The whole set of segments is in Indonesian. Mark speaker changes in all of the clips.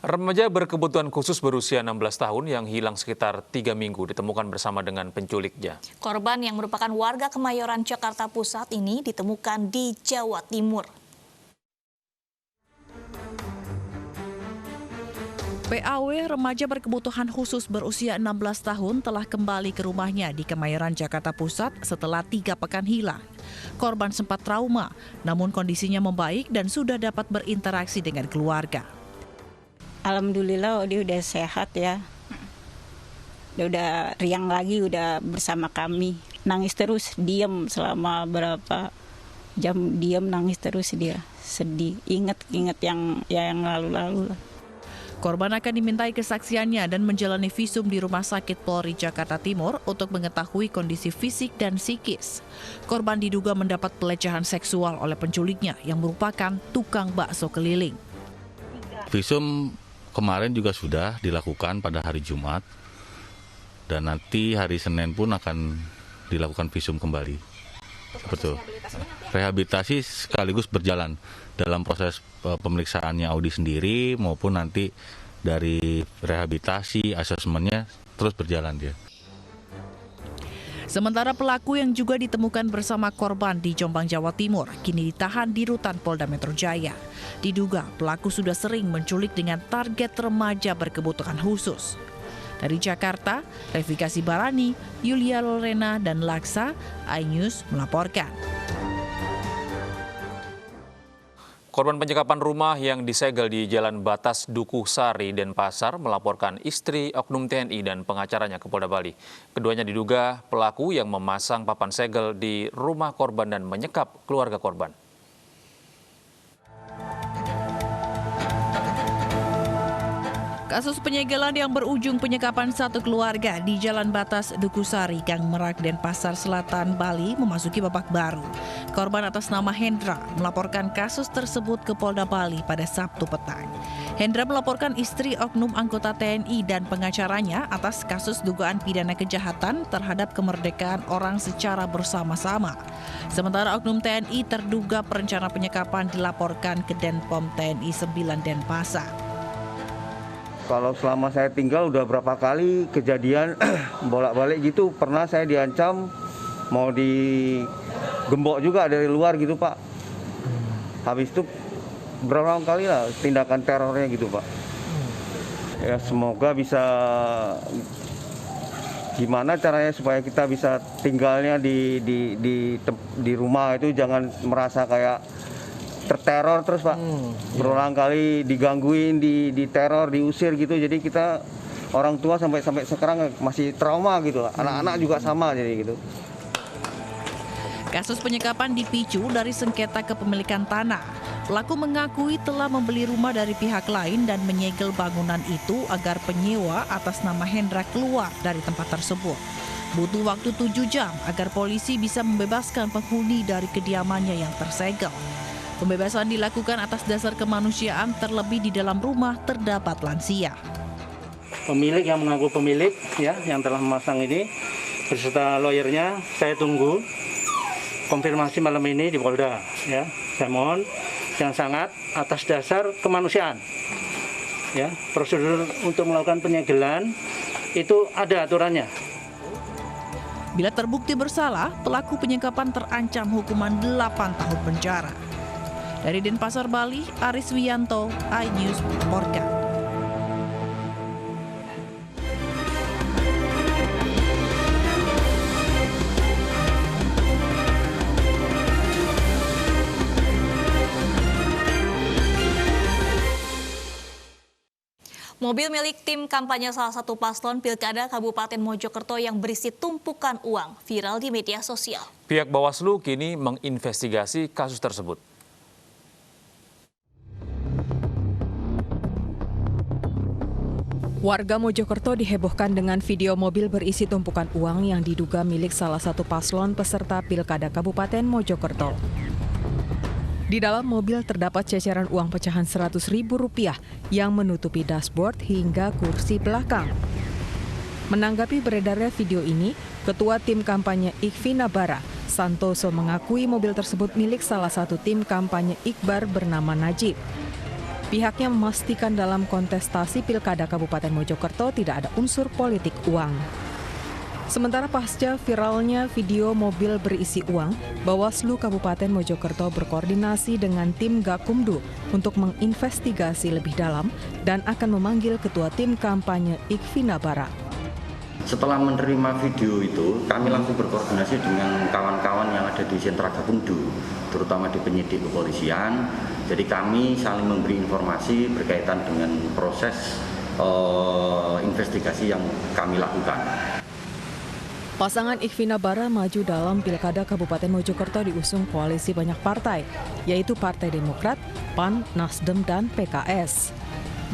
Speaker 1: Remaja berkebutuhan khusus berusia 16 tahun yang hilang sekitar 3 minggu ditemukan bersama dengan penculiknya.
Speaker 2: Korban yang merupakan warga Kemayoran, Jakarta Pusat ini ditemukan di Jawa Timur.
Speaker 3: PAW remaja berkebutuhan khusus berusia 16 tahun telah kembali ke rumahnya di Kemayoran, Jakarta Pusat setelah 3 pekan hilang. Korban sempat trauma, namun kondisinya membaik dan sudah dapat berinteraksi dengan keluarga.
Speaker 4: Alhamdulillah dia udah sehat ya. Dia udah riang lagi, udah bersama kami. Nangis terus, diam selama berapa jam, diam nangis terus dia. Sedih, ingat yang lalu-lalu.
Speaker 3: Korban akan dimintai kesaksiannya dan menjalani visum di Rumah Sakit Polri Jakarta Timur untuk mengetahui kondisi fisik dan psikis. Korban diduga mendapat pelecehan seksual oleh penculiknya yang merupakan tukang bakso keliling.
Speaker 5: Visum kemarin juga sudah dilakukan pada hari Jumat dan nanti hari Senin pun akan dilakukan visum kembali. Betul. Rehabilitasi sekaligus berjalan dalam proses pemeriksaannya Audi sendiri maupun nanti dari rehabilitasi asesmennya terus berjalan dia.
Speaker 3: Sementara pelaku yang juga ditemukan bersama korban di Jombang, Jawa Timur, kini ditahan di Rutan Polda Metro Jaya. Diduga pelaku sudah sering menculik dengan target remaja berkebutuhan khusus. Dari Jakarta, Revikasi Barani, Yulia Lorena, dan Laksa, iNews melaporkan.
Speaker 1: Korban penyekapan rumah yang disegel di Jalan Batas Dukuh Sari, Denpasar melaporkan istri oknum TNI dan pengacaranya ke Polda Bali. Keduanya diduga pelaku yang memasang papan segel di rumah korban dan menyekap keluarga korban.
Speaker 3: Kasus penyegelan yang berujung penyekapan satu keluarga di Jalan Batas Dukuh Sari, Gang Merak, Denpasar Selatan, Bali memasuki babak baru. Korban atas nama Hendra melaporkan kasus tersebut ke Polda Bali pada Sabtu petang. Hendra melaporkan istri oknum anggota TNI dan pengacaranya atas kasus dugaan pidana kejahatan terhadap kemerdekaan orang secara bersama-sama. Sementara oknum TNI terduga perencana penyekapan dilaporkan ke Denpom TNI 9 Denpasar.
Speaker 6: Kalau selama saya tinggal udah berapa kali kejadian bolak-balik gitu, pernah saya diancam mau digembok juga dari luar gitu Pak. Habis itu berulang kali lah tindakan terornya gitu Pak. Ya semoga bisa gimana caranya supaya kita bisa tinggalnya di rumah itu jangan merasa kayak terteror terus Pak, berulang kali digangguin, diteror, diusir gitu. Jadi kita orang tua sampai sekarang masih trauma gitu, anak-anak juga sama jadi gitu.
Speaker 3: Kasus penyekapan dipicu dari sengketa kepemilikan tanah. Pelaku mengakui telah membeli rumah dari pihak lain dan menyegel bangunan itu agar penyewa atas nama Hendra keluar dari tempat tersebut. Butuh waktu 7 jam agar polisi bisa membebaskan penghuni dari kediamannya yang tersegel. Pembebasan dilakukan atas dasar kemanusiaan, terlebih di dalam rumah terdapat lansia.
Speaker 7: Pemilik yang mengaku pemilik ya yang telah memasang ini beserta lawyernya saya tunggu konfirmasi malam ini di Polda ya. Saya mohon yang sangat atas dasar kemanusiaan. Ya, prosedur untuk melakukan penyegelan itu ada aturannya.
Speaker 3: Bila terbukti bersalah, pelaku penyekapan terancam hukuman 8 tahun penjara. Dari Denpasar, Bali, Aris Wiyanto, iNews melaporkan.
Speaker 2: Mobil milik tim kampanye salah satu paslon Pilkada Kabupaten Mojokerto yang berisi tumpukan uang viral di media sosial.
Speaker 1: Pihak Bawaslu kini menginvestigasi kasus tersebut.
Speaker 8: Warga Mojokerto dihebohkan dengan video mobil berisi tumpukan uang yang diduga milik salah satu paslon peserta Pilkada Kabupaten Mojokerto. Di dalam mobil terdapat ceceran uang pecahan Rp100.000 yang menutupi dashboard hingga kursi belakang. Menanggapi beredarnya video ini, Ketua Tim Kampanye IKFI Nabara, Santoso mengakui mobil tersebut milik salah satu tim kampanye Iqbar bernama Najib. Pihaknya memastikan dalam kontestasi Pilkada Kabupaten Mojokerto tidak ada unsur politik uang. Sementara pasca viralnya video mobil berisi uang, Bawaslu Kabupaten Mojokerto berkoordinasi dengan tim Gakumdu untuk menginvestigasi lebih dalam dan akan memanggil Ketua Tim Kampanye Ikvina Bara.
Speaker 9: Setelah menerima video itu, kami langsung berkoordinasi dengan kawan-kawan yang ada di sentra Gakumdu, terutama di penyidik kepolisian. Jadi kami saling memberi informasi berkaitan dengan proses investigasi yang kami lakukan.
Speaker 8: Pasangan Ikvina Bara maju dalam Pilkada Kabupaten Mojokerto diusung koalisi banyak partai, yaitu Partai Demokrat, PAN, Nasdem, dan PKS.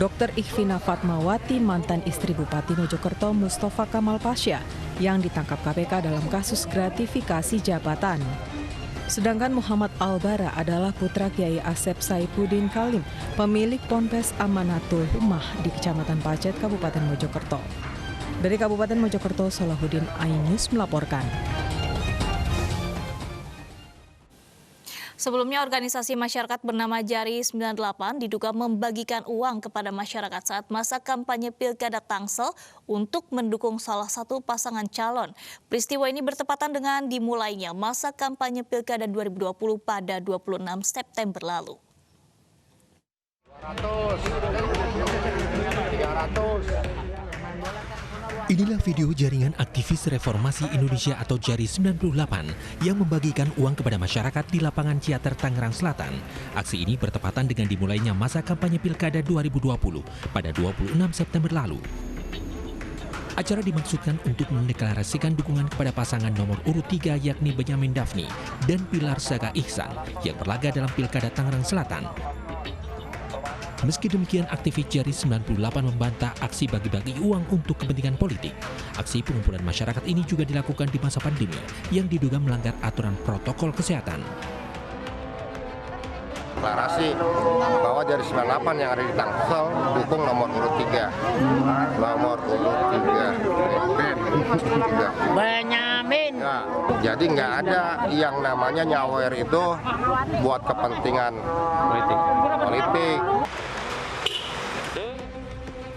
Speaker 8: Dr. Ikvina Fatmawati, mantan istri Bupati Mojokerto Mustafa Kamal Pasha, yang ditangkap KPK dalam kasus gratifikasi jabatan. Sedangkan Muhammad Al-Bara adalah putra Kiai Asep Saifuddin Kalim, pemilik Ponpes Amanatul Ummah di Kecamatan Pacet, Kabupaten Mojokerto. Dari Kabupaten Mojokerto, Salahuddin Ainus melaporkan.
Speaker 2: Sebelumnya, organisasi masyarakat bernama Jari 98 diduga membagikan uang kepada masyarakat saat masa kampanye Pilkada Tangsel untuk mendukung salah satu pasangan calon. Peristiwa ini bertepatan dengan dimulainya masa kampanye Pilkada 2020 pada 26 September lalu.
Speaker 10: 300. Inilah video jaringan aktivis reformasi Indonesia atau Jari 98 yang membagikan uang kepada masyarakat di lapangan Ciater, Tangerang Selatan. Aksi ini bertepatan dengan dimulainya masa kampanye Pilkada 2020 pada 26 September lalu. Acara dimaksudkan untuk mendeklarasikan dukungan kepada pasangan nomor urut 3 yakni Benyamin Daphni dan Pilar Saga Ihsan yang berlaga dalam Pilkada Tangerang Selatan. Meski demikian, aktivis Jari 98 membantah aksi bagi-bagi uang untuk kepentingan politik. Aksi pengumpulan masyarakat ini juga dilakukan di masa pandemi yang diduga melanggar aturan protokol kesehatan.
Speaker 11: Deklarasi bahwa Jari 98 yang ada di Tangsel dukung nomor urut 3. Nomor urut 3. Benyamin. Ya, jadi nggak ada yang namanya nyawer itu buat kepentingan politik.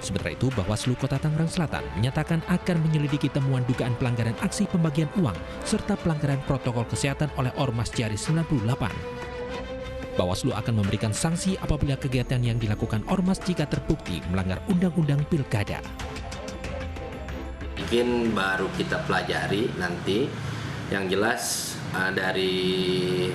Speaker 10: Sementara itu, Bawaslu Kota Tangerang Selatan menyatakan akan menyelidiki temuan dugaan pelanggaran aksi pembagian uang serta pelanggaran protokol kesehatan oleh Ormas Jari 98. Bawaslu akan memberikan sanksi apabila kegiatan yang dilakukan Ormas jika terbukti melanggar Undang-Undang Pilkada.
Speaker 12: Mungkin baru kita pelajari nanti, yang jelas dari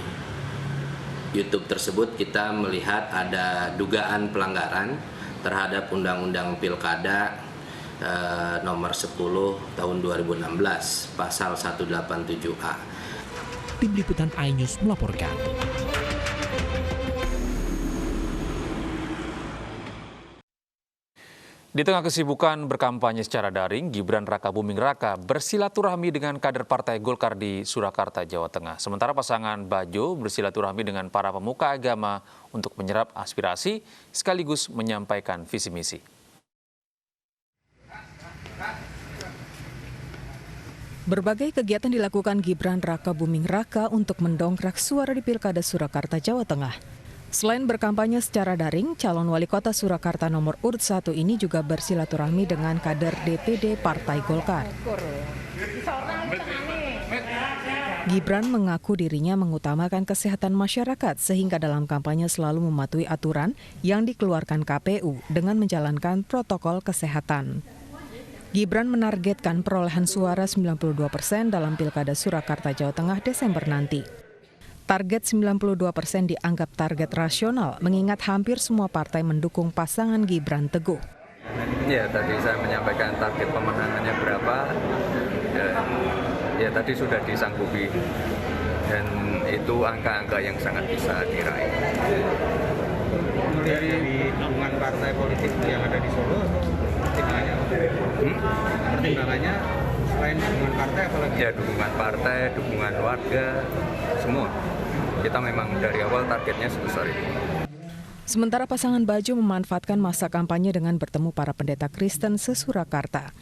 Speaker 12: YouTube tersebut kita melihat ada dugaan pelanggaran terhadap Undang-Undang Pilkada nomor 10 tahun 2016 pasal 187A.
Speaker 10: Tim Liputan iNews melaporkan.
Speaker 1: Di tengah kesibukan berkampanye secara daring, Gibran Rakabuming Raka bersilaturahmi dengan kader Partai Golkar di Surakarta, Jawa Tengah. Sementara pasangan Bajo bersilaturahmi dengan para pemuka agama untuk menyerap aspirasi sekaligus menyampaikan visi misi.
Speaker 8: Berbagai kegiatan dilakukan Gibran Rakabuming Raka untuk mendongkrak suara di Pilkada Surakarta, Jawa Tengah. Selain berkampanye secara daring, calon wali kota Surakarta nomor urut 1 ini juga bersilaturahmi dengan kader DPD Partai Golkar. Gibran mengaku dirinya mengutamakan kesehatan masyarakat sehingga dalam kampanye selalu mematuhi aturan yang dikeluarkan KPU dengan menjalankan protokol kesehatan. Gibran menargetkan perolehan suara 92% dalam Pilkada Surakarta, Jawa Tengah Desember nanti. Target 92% dianggap target rasional, mengingat hampir semua partai mendukung pasangan Gibran Teguh.
Speaker 13: Ya, tadi saya menyampaikan target pemenangannya berapa, ya tadi sudah disanggupi, dan itu angka-angka yang sangat bisa diraih.
Speaker 14: Dari dukungan partai politik yang ada di Solo, pertimbangannya selain dukungan partai apalagi?
Speaker 13: Ya, dukungan partai, dukungan warga, semua. Kita memang dari awal targetnya sebesar itu.
Speaker 8: Sementara pasangan Bajo memanfaatkan masa kampanye dengan bertemu para pendeta Kristen se-Surakarta.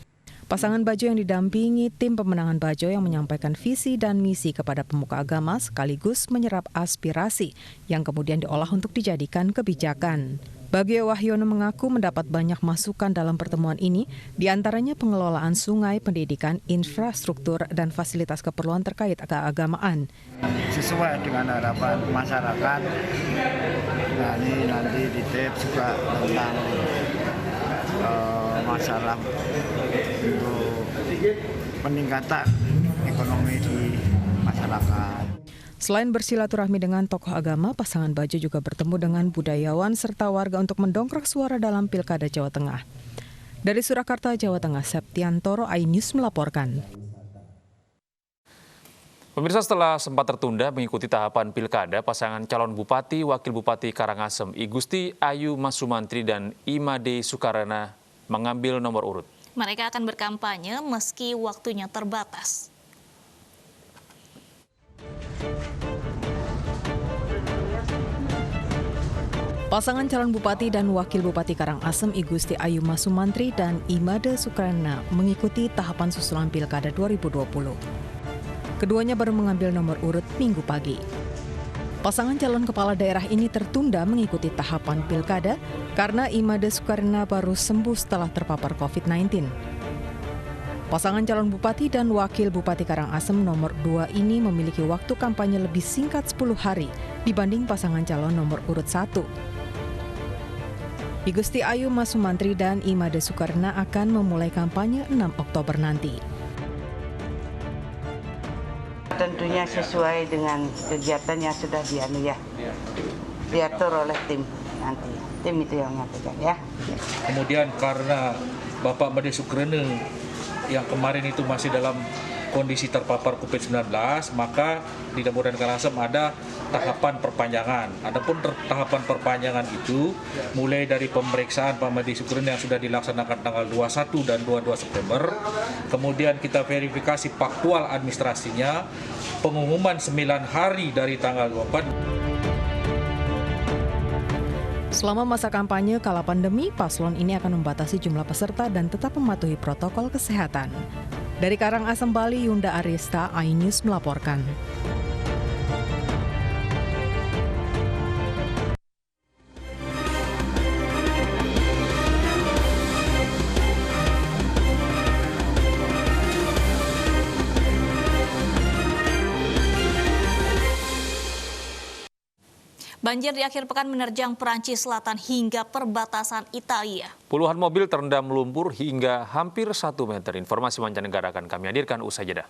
Speaker 8: Pasangan Bajo yang didampingi tim pemenangan Bajo yang menyampaikan visi dan misi kepada pemuka agama sekaligus menyerap aspirasi yang kemudian diolah untuk dijadikan kebijakan. Bagio Wahyono mengaku mendapat banyak masukan dalam pertemuan ini, diantaranya pengelolaan sungai, pendidikan, infrastruktur, dan fasilitas keperluan terkait keagamaan.
Speaker 15: Sesuai dengan harapan masyarakat, nah ini nanti di tips juga tentang masalah untuk peningkatan ekonomi di masyarakat.
Speaker 8: Selain bersilaturahmi dengan tokoh agama, pasangan Bajo juga bertemu dengan budayawan serta warga untuk mendongkrak suara dalam Pilkada Jawa Tengah. Dari Surakarta, Jawa Tengah, Septiantoro, iNews melaporkan.
Speaker 1: Pemirsa, setelah sempat tertunda mengikuti tahapan Pilkada, pasangan calon Bupati, Wakil Bupati Karangasem, I Gusti Ayu Masumantri dan Imade Sukarana mengambil nomor urut.
Speaker 2: Mereka akan berkampanye meski waktunya terbatas.
Speaker 8: Pasangan calon Bupati dan Wakil Bupati Karangasem, I Gusti Ayu Masumantri dan Imade Sukarana mengikuti tahapan susulan Pilkada 2020. Keduanya baru mengambil nomor urut Minggu pagi. Pasangan calon kepala daerah ini tertunda mengikuti tahapan Pilkada karena Imade Sukarana baru sembuh setelah terpapar COVID-19. Pasangan calon Bupati dan Wakil Bupati Karangasem nomor 2 ini memiliki waktu kampanye lebih singkat 10 hari dibanding pasangan calon nomor urut 1. I Gusti Ayu Masumantri dan Imade Sukarana akan memulai kampanye 6 Oktober nanti.
Speaker 16: Tentunya sesuai dengan kegiatan yang sudah diatur oleh tim nanti. Tim itu yang menyampaikan ya.
Speaker 17: Kemudian karena Bapak Imade Sukarana yang kemarin itu masih dalam kondisi terpapar COVID-19, maka di Dapur dan Karangasem ada tahapan perpanjangan. Adapun tahapan perpanjangan itu mulai dari pemeriksaan Pak Imade Sukarana yang sudah dilaksanakan tanggal 21 dan 22 September, kemudian kita verifikasi faktual administrasinya, pengumuman 9 hari dari tanggal 24.
Speaker 8: Selama masa kampanye kala pandemi, paslon ini akan membatasi jumlah peserta dan tetap mematuhi protokol kesehatan. Dari Karangasem, Bali, Yunda Arista, iNews melaporkan.
Speaker 2: Banjir di akhir pekan menerjang Perancis Selatan hingga perbatasan Italia.
Speaker 1: Puluhan mobil terendam lumpur hingga hampir 1 meter. Informasi mancanegara akan kami hadirkan usai jeda.